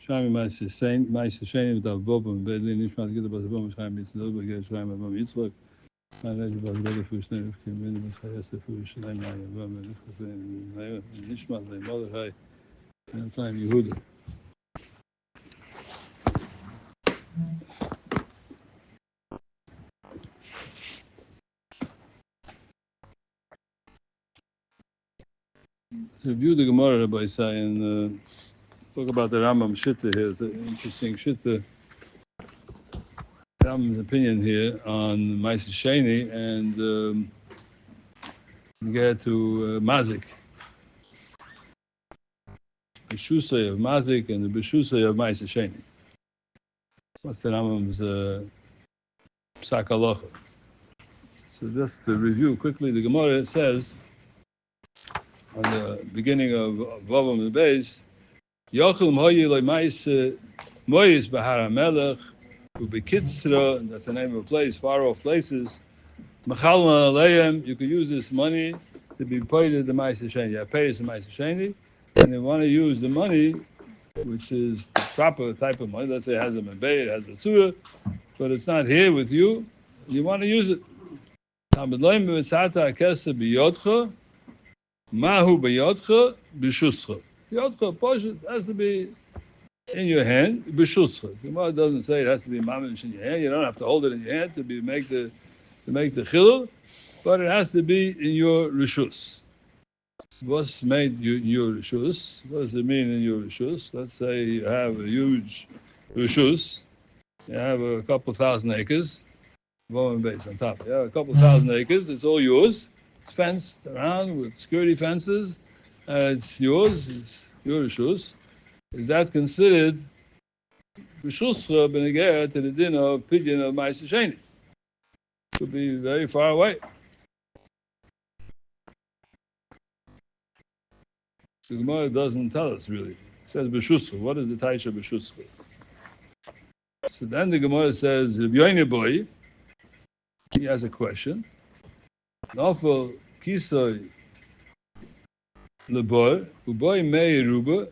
Shami Ma'aser Sheni with Avobam Bedli Nishmat Gita Basabam Shami Mitzvah Beged Shami Avobam Yitzchak. Ma'anej Basgada Fushnei Rivkim Vini B'Chayasa Fushnei Ma'ayavam Nishmat Le'Mordechai and Time Yehuda. To review the Gemara by saying, talk about the Rambam Shitta here. It's an interesting Shitta. Rambam's opinion here on Ma'aser Sheni and get to Mazik. The B'shusay of Mazik and the B'shusay of Ma'aser Sheni. What's the Rambam's Psak Halacha? So just to review quickly, the Gemara says, on the beginning of Vavam the base, Yochel Moyi Le Ma'aser Moyis Bahar HaMelech Ubekitzra, that's the name of a place, far off places. Mechalma Aleim, you could use this money to be paid to the Ma'aser Sheni. You have paid to the Ma'aser Sheni, and you want to use the money, which is the proper type of money. Let's say it has a mebei, it has a tzura, but it's not here with you. You want to use it. Mahu b'yodcha b'shuscha. Yodcha poshet has to be in your hand b'shuscha. The Gemara doesn't say it has to be mamish in your hand. You don't have to hold it in your hand to make the chilul, but it has to be in your rishus. What's made your rishus? What does it mean in your rishus? Let's say you have a huge rishus. You have a couple thousand acres. Base on top. You have a couple thousand acres. It's all yours. It's fenced around with security fences. It's yours. It's your rishus. Is that considered rishuscha b'negeh to the din of pidyon of Ma'aser Sheni? Could be very far away. The Gemara doesn't tell us really. It says b'shuscha. What is the taisha b'shuscha? So then the Gemara says, Rabbi Yoini boy, he has a question. Nafal kisoy lebor uboy mei ruba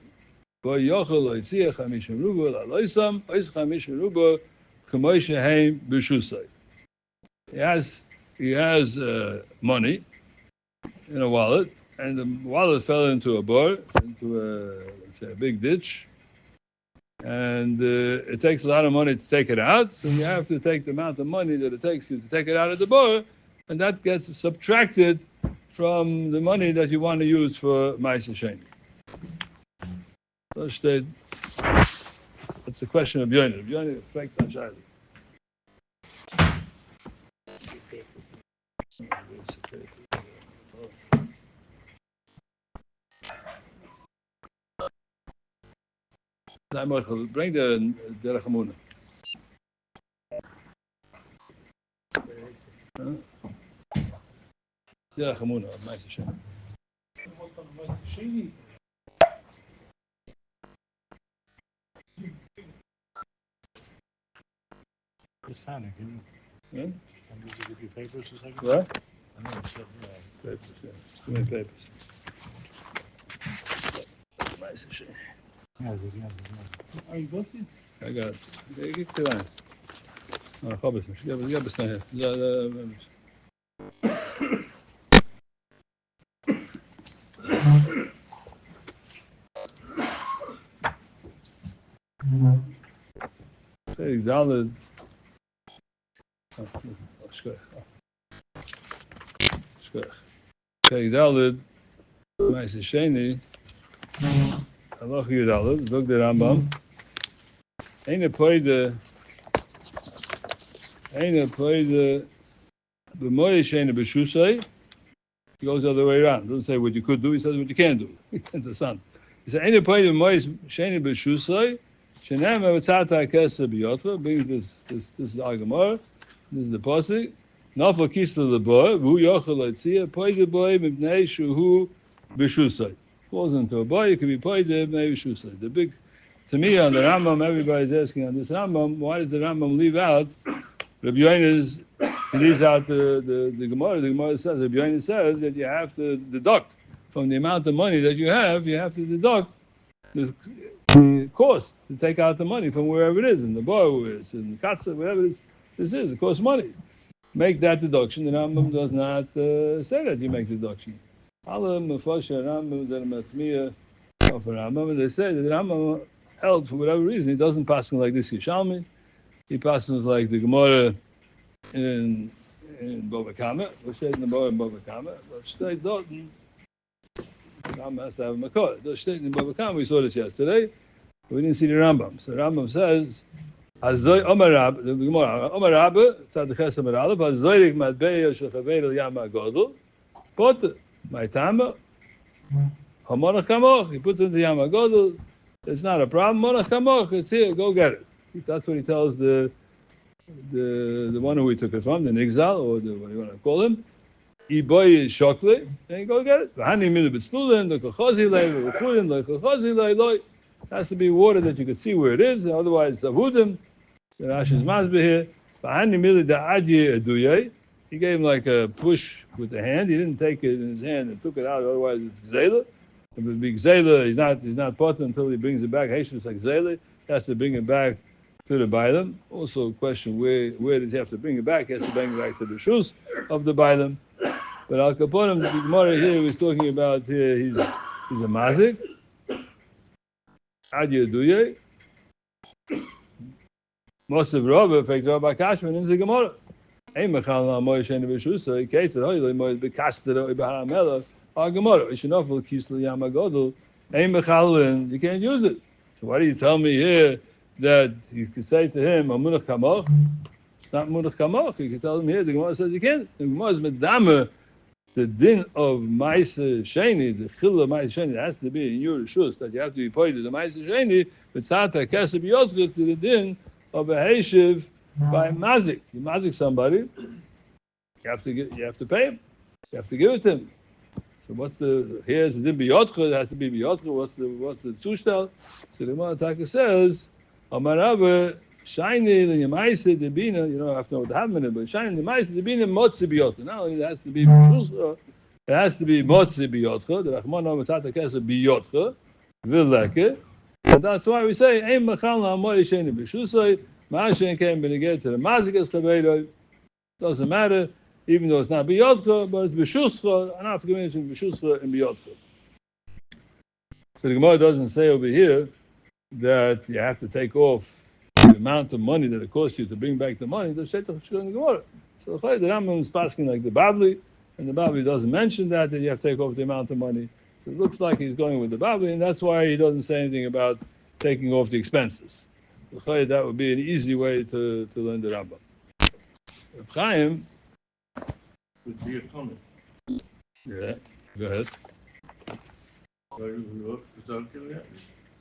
boy yochel loitzia chamishim ruba laloisam ois chamishim ruba k'moy sheheim b'shusay. He has money in a wallet, and the wallet fell into a bor, into let's say a big ditch, and it takes a lot of money to take it out, so you have to take the amount of money that it takes you to take it out of the bor, and that gets subtracted from the money that you want to use for Ma'aser Sheni. So it's a question of Yoiner. Yoiner, fragt an Shayla. Bring the Derech Hamuna. Derech Hamuna of Ma'aser Sheni. Can you give you papers a second? What? I know it's Papers, yeah. Too many papers. Ma'aser Sheni. Are you got it? I got it. Get the line. خبص مش جاب بسناها لا مش Hey, Daled. Hey, Daled. Ma'aser Sheni. Allah Yudaled. Look the Rambam. Ain't a play the Moy Sheni B'shusay. He goes the other way around. Doesn't say what you could do. He says what you can do. It's the son. He said, "Ain't a play the Moy Sheni B'shusay." Shenem Avatzata Kesa B'Yotra. Brings this is our Gemara. This is the pasuk. Nafal Kisla the boy. Vu Yochel Leitzia. Play the boy Mibnei Shuhu B'shusay. Falls into a boy. It could be played the Mibnei B'shusay. The big. To me, on the Rambam, everybody's asking on this Rambam, why does the Rambam leave out? Rabbi Yoiner leaves out the Gemara. The Gemara says, Rabbi Yoiner says that you have to deduct from the amount of money that you have to deduct the the cost to take out the money from wherever it is, in the bar is, in the katsa, wherever this is, it costs money. Make that deduction. The Rambam does not say that you make the deduction. Allah Mufasha Rambam Zeramatmiya of Rambam, and they say that the Rambam held for whatever reason he doesn't pass like this Yishalmi. He passes like the Gemara in Bava Kama, which stays in the Gemara in Bava Kama, but stays Dalton. Rambam has to have a makor. The stays in Bava Kama, we saw this yesterday. We didn't see the Rambam. So Rambam says, Azoy Omar Rab, the Gemara, Omar Rab, Tzad Ches Amar Aleph, Azoyrik Matbeya Shechaveir El Yam HaGodol, Pot, Maitama, Hamonach Kamoch, he puts it in the Yam HaGodol, it's not a problem, Monach Kamoch, it's here, go get it. That's what he tells the one who he took it from, the Nigzal, or what you want to call him. Iboy Shokle, and you go get it. V'hani Milu B'tzlulin, the Kochozi Lei, the Refudim, the Kochozi Lei, has to be water that you can see where it is, otherwise Zavudim, the Rashi's Masbeh here. V'hani Milu Da'adye Aduyay, he gave him like a push with the hand, he didn't take it in his hand and took it out, otherwise it's Gzela. If it would be Gzela, he's not potent until he brings it back. Heshus like Gzela, he has to bring it back to the Bailam. Also, question where does he have to bring it back? He has to bring it back to the Shus of the Bailam. But Al Kaponim, the Gemara here was talking about here, he's a Mazik. Adya Duye. Mosav Rabba, Fek Rabba Kashman in the Gemara. Ein Mechal Na Moy Sheni B'Shusa, in case that Hoyle Moy B'Kastera B'Hara Melech, Al Gemara, Ishinofel Kisla Yam HaGodol, Ein Mechalin, you can't use it. So why do you tell me here that you could say to him, Amunach Kamoch? It's not Munach Kamoch. You can tell him here, the Gemara says you can't. The Gemara is Medama, the din of Ma'aser Sheni, the Chil of Ma'aser Sheni, has to be in your Rishus, that you have to be pointed to the Ma'aser Sheni, but Tzata Kesef Yotzchut to the din of a Heshiv by Mazik. You Mazik somebody, you have to pay him. You have to give it to him. So here's the din B'Yotcha, it has to be B'Yotcha, what's the Zushtal? So the Gemara Taka says, Amar Rabba, Shiny the Yemaisa the Bina, you don't have to know what happened, but Shiny the Yemaisa the Bina Motzi Biyotcha. Not only it has to be it has to be Motzi Biyotcha, the Rahman of Tzata Kesef Biyotcha, Vileke. And that's why we say, Ein Mechal Na'amoy Sheni B'Shusay, Ma'ashen came B'Neged to the Mazikas Chaveiroi. Doesn't matter, even though it's not Biyotcha, but it's B'Shuscha, and after coming between B'Shuscha and Biyotcha. So the Gemara doesn't say over here that you have to take off the amount of money that it costs you to bring back the money. The Shetach Shul in the Gemara. So the Rambam is passing like the Babli, and the Babli doesn't mention that you have to take off the amount of money. So it looks like he's going with the Babli, and that's why he doesn't say anything about taking off the expenses. So that would be an easy way to learn the Rambam. Reb Chaim Would be a comment. Yeah, go ahead.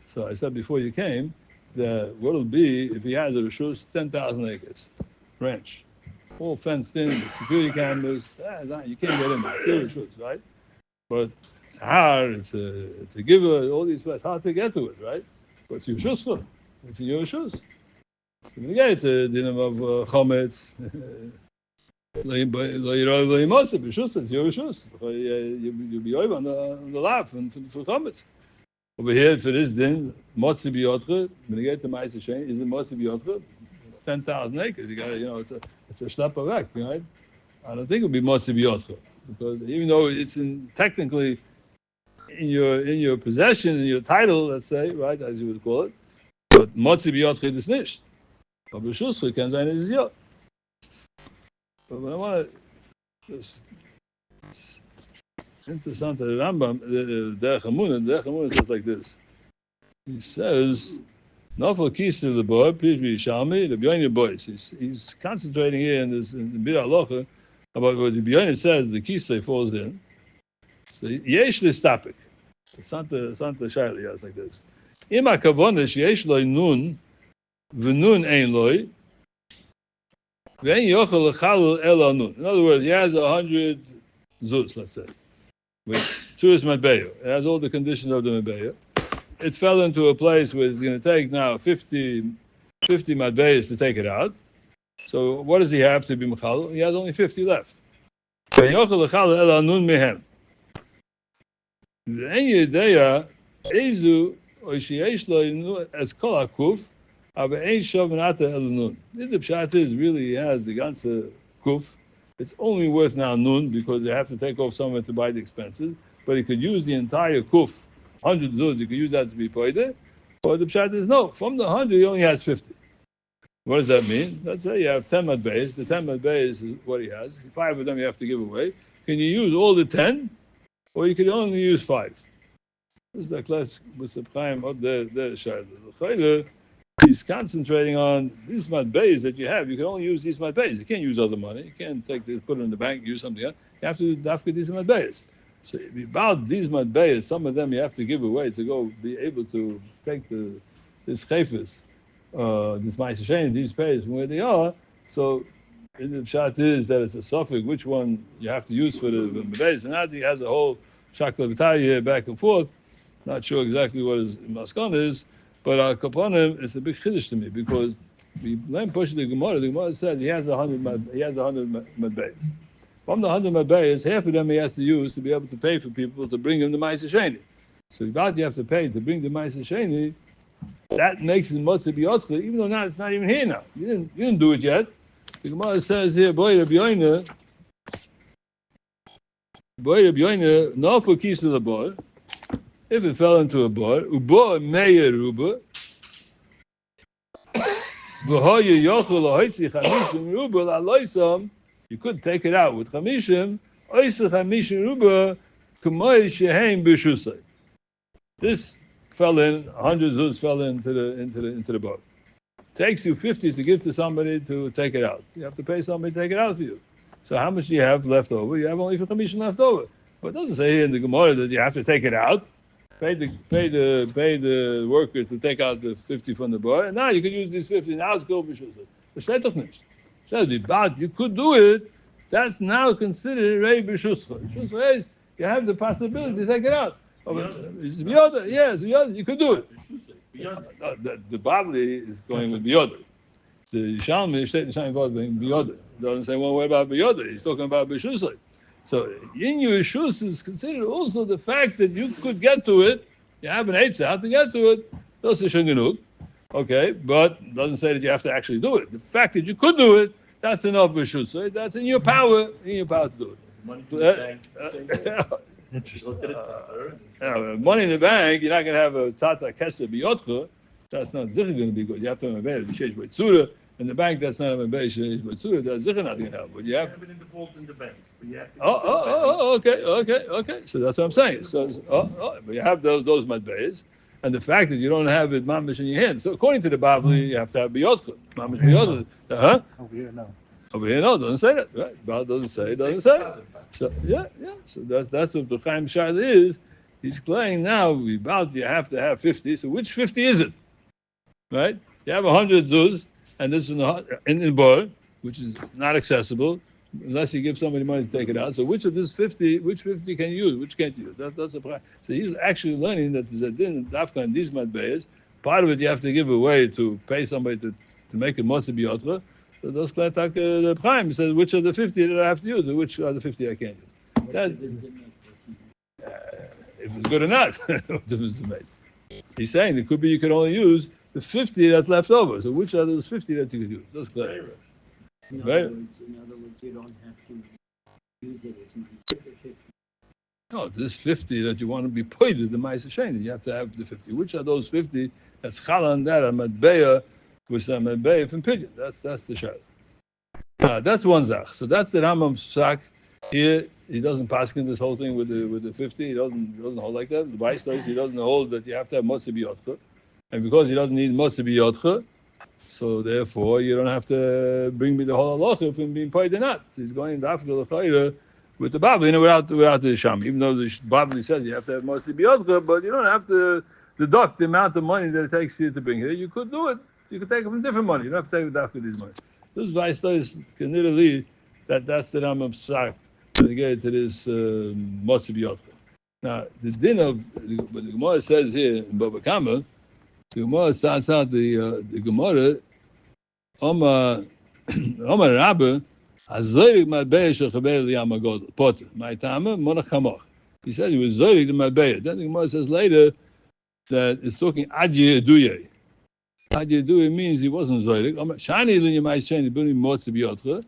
So I said before you came that what it'll be if he has a Rishus 10,000 acres ranch, all fenced in, with security cameras. You can't get in there. It's still Rishus, right? But it's hard. It's a giver. All these it's hard to get to it, right? But it's your Rishus. It's in your Rishus. It's a dinner of chometz. It's your Rishus. You'll be over on the laugh and for chometz. Over here, if it is din, Motzi B'Yotcha, when you get to Ma'aser Sheni, is it Motzi B'Yotcha? It's 10,000 acres. You got it's a shlap back, right? I don't think it would be Motzi B'Yotcha, because even though it's technically in your possession, in your title, let's say, right, as you would call it, but Motzi B'Yotcha is nicht. But B'Shuscha can sein is Yot. But when I want to just interessant, the Rambam, the Derech Hamunah says like this. He says, Nofel Kisa the boy, please be Yishalmi, the B'Yoni boys. He's concentrating here in the Bir Halacha about what the B'Yoni says, the Kisa falls in. So, Yesh Listapik. It's not the Shaila, it's like this. Ima Kavonesh Yesh Loi Nun, V'Nun Ein Loi, V'Ein Yochel L'Chalul El Nun. In other words, he has 100 Zuz, let's say. With Turis Matbeyo. It has all the conditions of the Matbeyo. It fell into a place where it's going to take now 50 Matbeyos to take it out. So what does he have to be Mechal? He has only 50 left. So Yochel L'Chal El Anun Mehem. V'en Yedeya Ezu or sheyesh lo as kol hakuf, aber ein shav nata el nun. This the pshat is really he has the ganze kuf. It's only worth now nun because they have to take off somewhere to buy the expenses. But he could use the entire kuf, 100 zuz. He could use that to be poide. Or the pshat is no. From the 100, he only has 50. What does that mean? Let's say you have 10 matbeis. The 10 matbeis is what he has. 5 of them you have to give away. Can you use all the 10? Or you can only use 5? This is the class with Chaim of the Shayla. He's concentrating on these matbeis that you have. You can only use these matbeis. You can't use other money. You can't take this, put it in the bank, use something else. You have to dafka these matbeis. So about these matbeis, some of them you have to give away to go be able to take this chayfis, this ma'aseh, these pays from where they are. So the pshat is that it's a suffix which one you have to use for the matbeis. And Adi has a whole shakla here back and forth. Not sure exactly what his maskon is, but al kaponim it's a big chiddush to me because we learn pushing the Gemara. The Gemara says he has 100 matbeis. From the 100 matbeis, half of them he has to use to be able to pay for people to bring him the ma'aseh sheni. So about you have to pay to bring the ma'aseh sheni. That makes it motzei b'yotcha, even though now it's not even here now. You didn't do it yet. The Gemara says here, boy Rabbi Yoina, no for kisa the bar. If it fell into a bar, ubo meyer ruba, v'hoye yochel lohoitzi chamishim ruba la'loisam, you could take it out with chamishim, oisel chamishim ruba, k'moy sheheim b'shusay. This fell in, 100 zuz fell into the bar. Takes you 50 to give to somebody to take it out. You have to pay somebody to take it out for you. So how much do you have left over? You have only for chamishim left over. But it doesn't say here in the Gemara that you have to take it out. Pay the worker to take out the 50 from the bar, and now you can use these 50. Now it's go b'shusay. But steht doch nicht. Says but you could do it. That's now considered rei b'shusay. B'shusay is you have the possibility to take it out. It's b'yoda. Yes, b'yoda. You could do it. The Babli is going with b'yoda. The Yishalmi state the Yishalmi involved in b'yoda. Doesn't say one word about b'yoda. He's talking about b'shusay. So in your shus is considered also the fact that you could get to it. You have an eitzah to get to it. Das ist schon genug. Okay, but it doesn't say that you have to actually do it. The fact that you could do it, that's enough b'shus. So that's in your power to do it. Money in the bank. Interesting. Money in the bank, you're not going to have a tata kesher b'yotcha. That's not zikr going to be good. You have to have a b'sheish b'tzura. In the bank, that's not a b'sheish b'tzura. That's zikr not going to help. But you have it in default in the bank. But you have to okay. So that's what I'm saying. So but you have those matbeis, and the fact that you don't have it mamish in your hand. So according to the Babli, you have to have b'yotcha. Mamish b'yotcha. Over here, no. Over here, no, doesn't say that. Right? Baal doesn't say. So yeah. So that's what the Chaim Shad is. He's claiming now you have to have 50. So which 50 is it? Right? You have 100 zuz, and this is in the bar, which is not accessible unless you give somebody money to take it out. So which of this 50? Which 50 can you use? Which can't you use? That's a problem. So he's actually learning that there's a din dafka and these matbeis. Part of it you have to give away to pay somebody to make it motzei b'yotra. So that's the prime says which are the 50 that I have to use, and which are the 50 I can't use. That, if it's good or not, he's saying it could be you can only use the 50 that's left over. So which are those 50 that you could use? That's clear. In other words, you don't have to use it as much. No, this 50 that you want to be pointed the ma'aseh sheni, you have to have the 50. Which are those 50 that's chalan that and matbeya, which are matbeya from pidyon? That's the shayla. That's one zach. So that's the Rambam Shak. Here he doesn't paskin this whole thing with the 50. He doesn't hold like that. The Bais says he doesn't hold that you have to have motzei b'yotcha, and because he doesn't need motzei b'yotcha, so therefore you don't have to bring me the whole halacha from being paid or not. So he's going after the chayra with the Babli, without the sham. Even though the Babli says you have to have motzei b'yotcha, but you don't have to deduct the amount of money that it takes you to bring here. You could do it. You could take it from different money. You don't have to take it after these money. This Bais is clearly that's the Rambam Psak to get to this motzei b'yotcha. Now the din of what the Gemara says here in Baba Kama, the Gemara starts out the Gemara Omar Rabba Azorik Matbeya Shechaber Liyam Agodol Potter. My Tama Monach Hamoch. He says he was Zorik the Matbeya. Then the Gemara says later that it's talking adye duye. Adye duye means he wasn't zoyrik. Shani l'nya ma'is sheni b'ni motzi b'yotcha.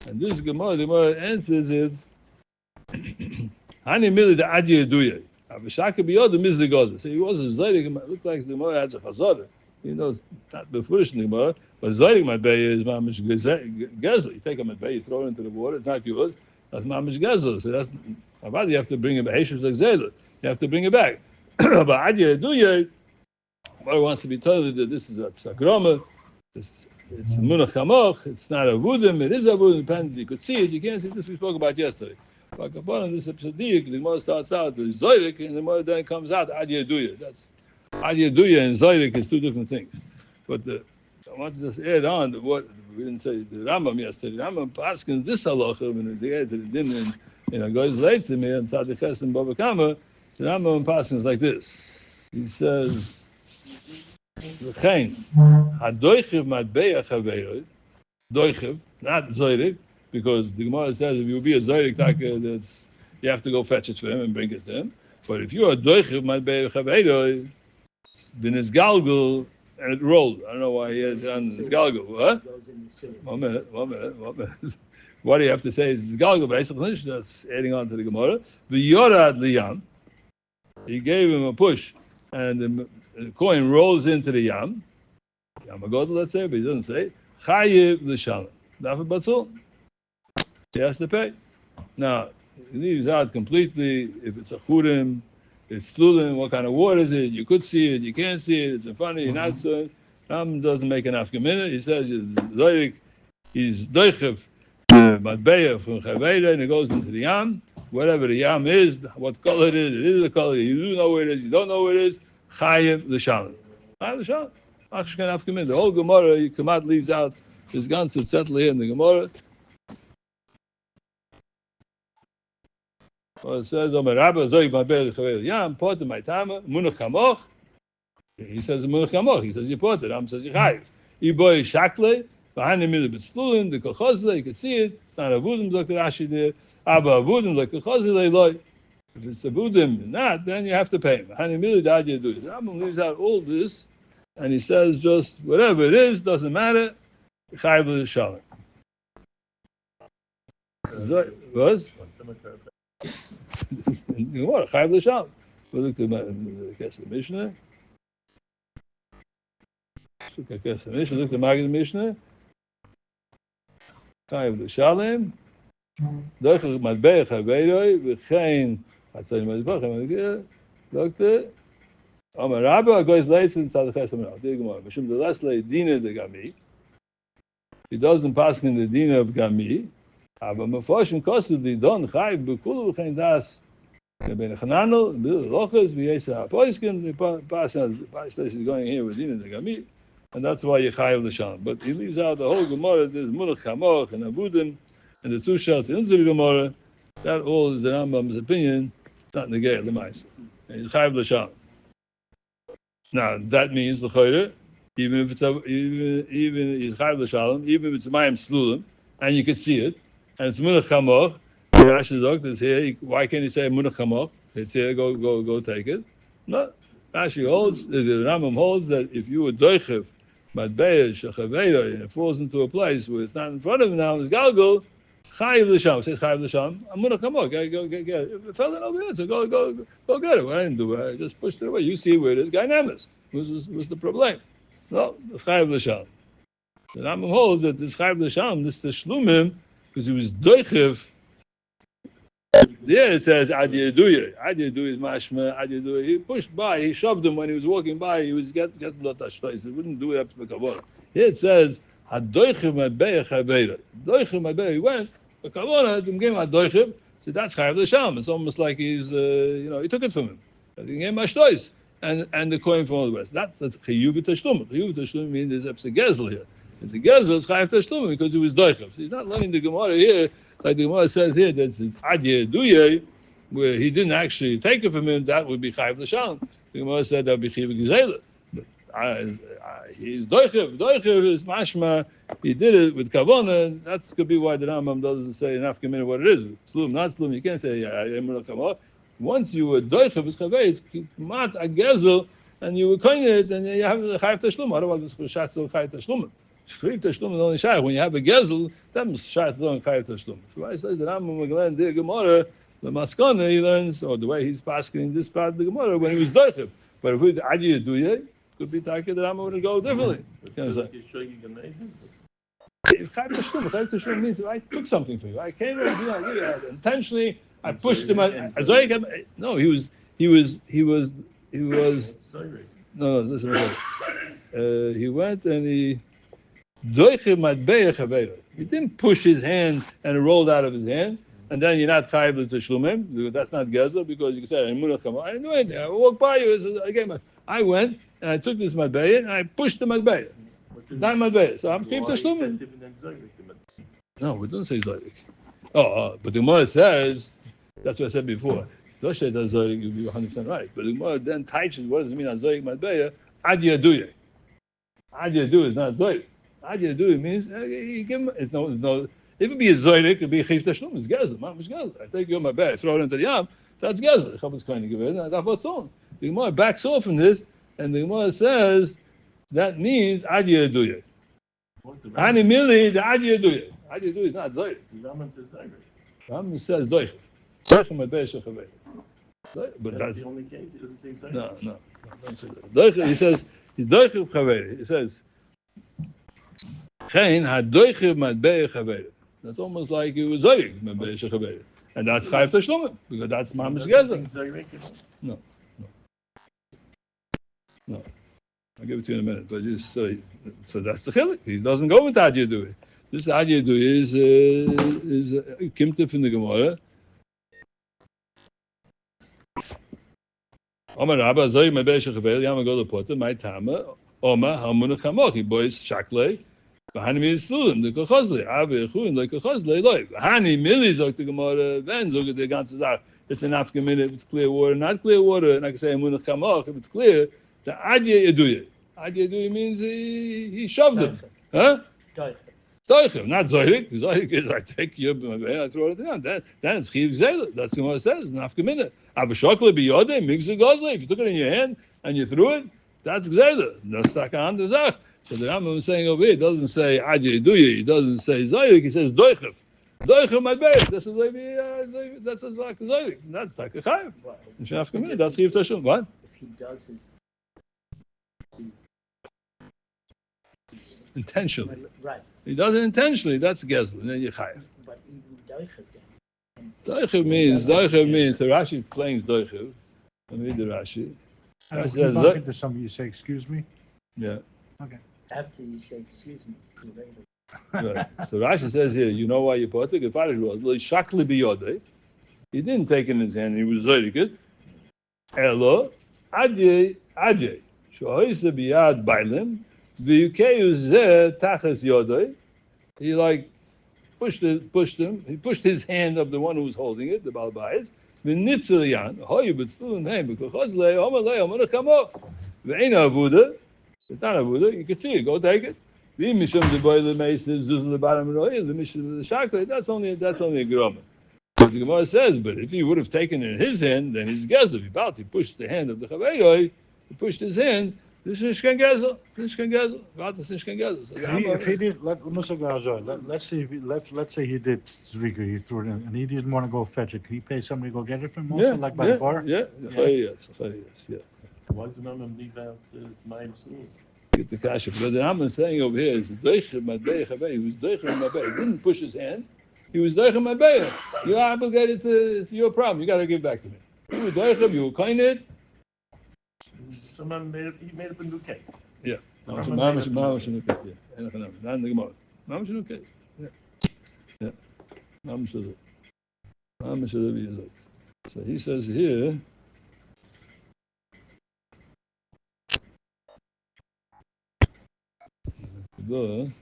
And this Gemara, the Gemara answers it. Hani mili the adye duye. Avashaka b'yodu mizli goza. So he wasn't zoyrik. It might look like the Gemara has a chazorah. You know, it's not the foolish in the Gemara. But zoyrik matbei is mamish gezel. You take a matbei, you throw it into the water. It's not yours. That's mamish gezel. So that's about you have to bring it back. Heshish like zayla. You have to bring it back. But adye duye. One wants to be told that this is a psagroma, it's munach kamoch, it's not a vudim, it is a vudim, depends, you could see it, you can't see this we spoke about yesterday. But upon this episode, the Gemara starts out with Zoyrik, and the Gemara then comes out Adye Duya. That's Adye Duya and Zoyrik is two different things. But I want to just add on to what we didn't say the Rambam yesterday. Rambam Paskins this halacha when they add to the din in a guy's leitz in and Tzadiches and Baba Kama. The Rambam Paskins like this. He says. V'chein, hadoichiv matbeya chaveiroi, doichiv, not zoyrik, because the Gemara says if you be a zoyrik taka, that's you have to go fetch it for him and bring it to him. But if you're a doichiv matbeya chaveiroi, then it's galgal and it rolled. I don't know why he has on his galgal. What? One minute. What do you have to say? It's galgal basically. That's adding on to the Gemara. V'yorad liyam, he gave him a push, and the coin rolls into the yam agodel, let's say, but he doesn't say chayiv l'shalom. Dafet batzul, he has to pay. Now he leaves out completely if it's a churim, it's slulim. What kind of water is it? You could see it, you can't see it. It's in front of you, not so. Ram doesn't make an afkamina. He says he's doichev matbeya from chaveda, and it goes into the yam. Whatever the yam is, what color it is a color. You do know where it is, you don't know where it is. Chayiv l'shalom. Chayiv l'shalom. Achshkan afkamin. The whole Gemara, Kamat leaves out his guns to settle here in the Gemara. Well, it says, Omer Rabba zoyik ma'beir l'chaveil yam, potem ma'itama, munach hamoch. He says munach hamoch. He says you potem. Ram says you chayiv. Iboy shakle, v'hanim milu b'tzlulin, the kolchozle, you can see it. It's not a vudim, Dr. Rashi there. Abba vudim, like kolchozle, loy. If it's a budim, not, then you have to pay him. The Rambam leaves out all this, and he says just whatever it is, doesn't matter. Chayiv l'shalom. What? Chayiv l'shalom. We looked at the Mishnah. Look at the Mishnah. Look at the Mishnah. Chayiv l'shalom. Doichel matbeya chaveiroi v'chein. Doctor, Amar Rabba goes late in Tzadiches Amar. Mishum the last lay dina de gami. He doesn't pass in the dina of gami. Aber mefoshim kostu di don chayv b'kulu v'chein das. Ben Chananel, Lochas v'yesa hapoiskim. The pass is going here with dina de gami, and that's why you chayv l'shalom. But he leaves out the whole Gemara. There's munach chamoch and abudim, and the two shots into the Gemara. That all is the Rambam's opinion. Not negate the Ma'aser. He's chayiv l'shalom. Now that means the chayre, even if it's even he's chayiv l'shalom, even if it's mayim slulim, and you can see it, and it's munach chamoch. Rashi Zok is here. Why can't he say munach chamoch? It's here. Go take it. No. Rashi holds. The Rambam holds that if you were doichev, matbeya shechaveda, and it falls into a place where it's not in front of him now, it's galgal. Chayiv l'shalom. Says chayiv l'shalom. I'm gonna come on. Go get it. If it fell in over here, so go get it. Well, I didn't do it. I just pushed it away. You see where it is. Gynamis was the problem. No, it's chayiv l'shalom. The Rambam holds that this chayiv l'shalom, this teshlumim, because he was doichev. There it says adye duye. Adye duye is mashma. Adye duye. He pushed by. He shoved him when he was walking by. He was get blood tashtois. He wouldn't do it up to the kavod. Here it says hadoichev matbeya chaveira. Doichev matbeya. He went. The kavod him gave hadoichev. So that's chayav l'sham. It's almost like he's he took it from him. He gave mashtois and the coin from all the rest. That's chiyuv tashlum. Chiyuv tashlum means there's a gezel here. It's a gezel. It's chayav tashlum because he was doichev. So he's not learning the Gemara here. Like the Gemara says here, that's adye duye, where he didn't actually take it from him. That would be chayiv l'shalom. The Gemara said that would be chiv gzela. He's doichev. Doichev is mashma. He did it with kavona. That could be why the Rambam doesn't say enough minute what it is. Slum, not slum. You can't say once you were doichev is chavei. It's mat a gezel and you were coin it, and you have the chayav tashlum. Otherwise, it's chayav tashlum. Chayav tashlum is only shayach. When you have a gezel, that must chayav tashlum. So why says the Rambam Maglan the Gemara, the Maskana he learns, or the way he's passing this part of the Gemara when he was doichev. But if we adi duye, could be taki the Rambam would go differently. Chayav tashlum means I took something for you. I came and I give you intentionally. I pushed him. No, he was. No, listen. He went and he didn't push his hand and it rolled out of his hand, and then you're not chayav to shlumim. That's not gezel because you can say I didn't do anything. I walked by you. I went and I took this matbeya and I pushed the matbeya. That matbeya. So I'm chayav to shlumim. No, we don't say zodik. But the Gemara says. That's what I said before. Doshe does zodik, you'll be 100% right. But the Gemara then teaches what does it mean on zodik matbeya? Ad yaduye. Ad yaduye is not zodik. Ad yaduye means you give him. It's no. If it be a zodik, it could be chif tashlum. It's gezel. Mamish gezel. I take your matbeya, throw it into the yam. That's gezel. Chavos kind of give it. That's what's on. The Gemara backs off from this, and the Gemara says that means ad yaduye. Hani mili the ad yaduye. Ad yaduye is not zodik. Rambam says doichev. But that's the only case. He doesn't say no. Don't say that. He says he's doichev chaveri. He says Chein hadoichev matbeya chaveri. That's almost like he was zodik matbeya chaveri, and that's chayav tashlumim because that's mamish gezel. No. I'll give it to you in a minute. But just so that's the chilik. He doesn't go with ad yaduye. This ad yaduye is kimtif in the Gemara. Omar Rabba Zoy Mabesh Chavel Yama go to Potter my Tama Oma Hamun Chamoki boys Shakle Hani Mil Slulim the Kochosle Ave Chun like Kochosle Loy Hani Mili Zok the Gemara then Zog the ganze Sach it's an African minute if it's clear water not clear water and I can say Hamun Chamok if it's clear the Adye Eduye means he shoved him Doichev, not Zohik. Zohik is I take you and I throw it down. Then it's Chiv Zela. That's what it says. Nafka minute. Avashokle biyode mix it gozle. If you took it in your hand and you threw it, that's Zela. No stakan the zach. So the Rambam is saying over here, it doesn't say Adye Duye. It doesn't say Zohik. He says Doichev. Doichev my bed. That's a that's a zach Zohik. That's Takachayv. Nafka minute. That's Chiv Tashum. What? If he does it intentionally. Right. He does it intentionally, that's gezel, and then you chayav. But even doichev then. Doichev means, the Rashi explains doichev. Let me read the Rashi. Rashi says, back into something you say, excuse me? Yeah. Okay. After you say, excuse me, it's too late. Right. So Rashi says here, you know why you put it? Shakli biyodeh. He didn't take it in his hand, he was zodik it. Elo, adye. Shohoyse biyad bailim. He like pushed him. He pushed his hand of the one who was holding it, the balbayis. V'nitzilian, hoy, but still in name because chazlei, omalei, omana kamo. Ve'ena avuda. It's not avuda. You can see it. Go take it. V'mishum the boy the mason zuzul the bottom of the oil. The mishum the shakle. That's only a groma. But the Gemara says, but if he would have taken it in his hand, then he's gezel. He pushed the hand of the chaveiroi. He pushed his hand. This is Nishkan Gezel. If he did, let's say he did Zrika, he threw it in, and he didn't want to go fetch it. Can he pay somebody to go get it from him also, like by the bar? Yeah. Yes. Why does the Rambam leave out Mayim Sul? Get the kasha. Because the Rambam saying over here is Doichev Matbeya Chavei. He was Doichev Matbeya. He didn't push his hand. He was Doichev Matbeya. You're obligated to, it's your problem. You got to give back to me. You were Doichev, you were koined. Someone he made up a new case. Yeah. Mamash new case. Yeah. Not in the Gemara. Mamash new case. Yeah. Mamash Shadavi. So he says here. Look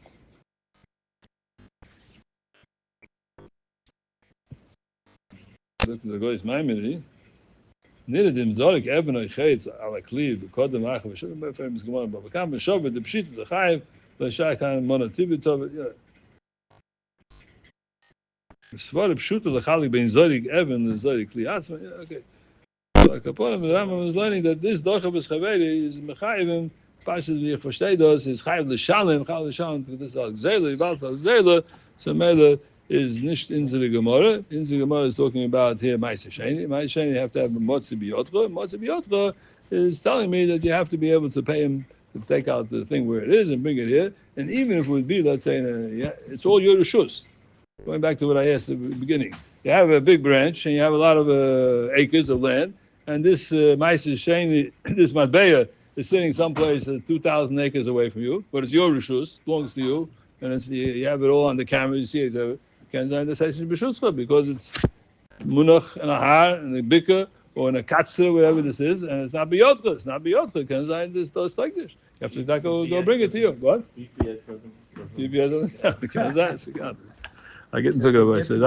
at the guy's maimini. Niredim Zorik Eben Oichayitz ala Kli v'kodem Achav v'shovim b'efem z'gemon b'avakam v'shovim the pshit l'chayiv v'shai kan monativ v'tov Svar pshuta l'chalik bein Zorik Eben and Zorik Kli Atzma. Okay. Kaponim, the Rambam is learning that this Docha B'Schaveri is Mechayivim, Pashas wie ich verstehe das, is Chayiv L'Shalem, this Al-Gzela, Yivalt Al-Gzela, so Mele is nicht in the Gemara. In the Gemara is talking about here Ma'aser Sheni. Ma'aser Sheni, you have to have a Motzi B'Yotcha. Motzi B'Yotcha is telling me that you have to be able to pay him to take out the thing where it is and bring it here. And even if it would be, let's say, it's all your Rishus. Going back to what I asked at the beginning. You have a big branch and you have a lot of acres of land, and this Ma'aser Sheni, this Matbeya, is sitting someplace 2,000 acres away from you, but it's your Rishus, belongs to you, and it's, you have it all on the camera, you see it. Can't sign the session B'Shutzcha because it's Munach and a Har and a Bika or in a Katsa, whatever this is, and it's not B'Yotcha. It's not B'Yotcha. Can't sign this does like this. You have to go bring it to you. What? BPS doesn't. Can't sign. I get into it.